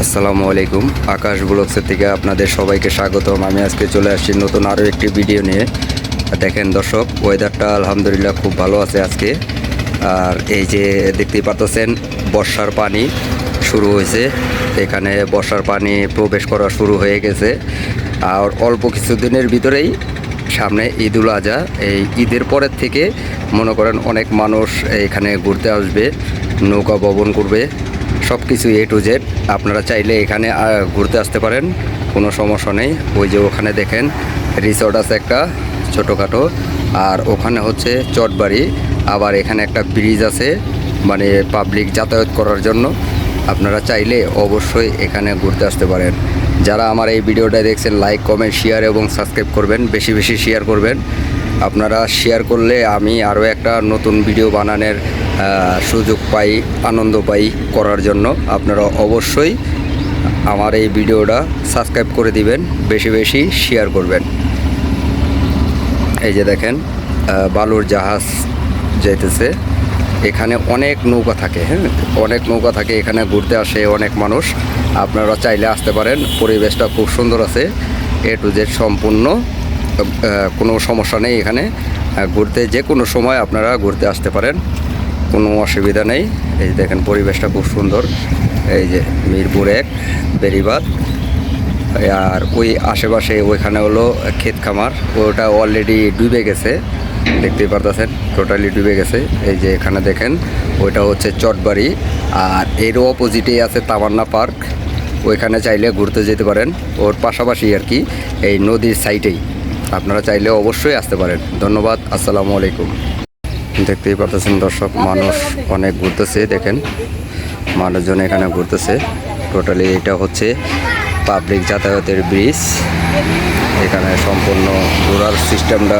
আসসালামু আলাইকুম। আকাশ ব্লগসের থেকে আপনাদের সবাইকে স্বাগতম। আমি আজকে চলে আসছি নতুন আরও একটি ভিডিও নিয়ে। দেখেন দর্শক, ওয়েদারটা আলহামদুলিল্লাহ খুব ভালো আছে আজকে। আর এই যে দেখতেই পাচ্ছেন বর্ষার পানি শুরু হয়েছে, এখানে বর্ষার পানি প্রবেশ করা শুরু হয়ে গেছে। আর অল্প কিছুদিনের ভিতরেই সামনে ঈদুল আজহা। এই ঈদের পরের থেকে মনে করেন অনেক মানুষ এখানে ঘুরতে আসবে, নৌকা ভ্রমণ করবে, সব কিছু A to Z। আপনারা চাইলে এখানে ঘুরতে আসতে পারেন, কোনো সমস্যা নেই। ওই যে ওখানে দেখেন রিসর্ট আছে একটা ছোটোখাটো, আর ওখানে হচ্ছে চটবাড়ি। আবার এখানে একটা ব্রিজ আছে, মানে পাবলিক যাতায়াত করার জন্য। আপনারা চাইলে অবশ্যই এখানে ঘুরতে আসতে পারেন। যারা আমার এই ভিডিওটা দেখছেন, লাইক, কমেন্ট, শেয়ার এবং সাবস্ক্রাইব করবেন, বেশি বেশি শেয়ার করবেন। আপনারা শেয়ার করলে আমি আরও একটা নতুন ভিডিও বানানোর সুযোগ পাই, আনন্দ পাই করার জন্য। আপনারা অবশ্যই আমার এই ভিডিওটা সাবস্ক্রাইব করে দিবেন, বেশি বেশি শেয়ার করবেন। এই যে দেখেন বালুর জাহাজ যাইতেছে, এখানে অনেক নৌকা থাকে, হ্যাঁ, অনেক নৌকা থাকে, এখানে ঘুরতে আসে অনেক মানুষ। আপনারা চাইলে আসতে পারেন, পরিবেশটা খুব সুন্দর আছে, A to Z সম্পূর্ণ, কোনো সমস্যা নেই। এখানে ঘুরতে যে কোনো সময় আপনারা ঘুরতে আসতে পারেন, কোনো অসুবিধা নেই। এই যে দেখেন পরিবেশটা খুব সুন্দর। এই যে মিরপুর 1 বেরিবাদ, আর ওই আশেপাশে ওইখানে হলো ক্ষেত খামার, ওটা অলরেডি ডুবে গেছে, দেখতেই পারতেছেন টোটালি ডুবে গেছে। এই যে এখানে দেখেন ওইটা হচ্ছে চটবাড়ি, আর এরও অপোজিটেই আছে তামান্না পার্ক, ওইখানে চাইলে ঘুরতে যেতে পারেন, ওর পাশাপাশি আর কি, এই নদীর সাইডেই। আপনারা চাইলে অবশ্যই আসতে পারেন। ধন্যবাদ, আসসালামু আলাইকুম। দেখতেই পাচ্ছেন দর্শক, মানুষ অনেক ঘুরতেছে, দেখেন মানুষজন এখানে ঘুরতেছে। টোটালি এটা হচ্ছে পাবলিক যাতায়াতের ব্রিজ। এখানে সম্পূর্ণ ঘোরার সিস্টেমটা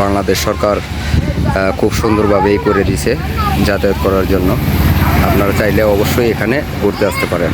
বাংলাদেশ সরকার খুব সুন্দরভাবেই করে দিয়েছে যাতায়াত করার জন্য। আপনারা চাইলে অবশ্যই এখানে ঘুরতে আসতে পারেন।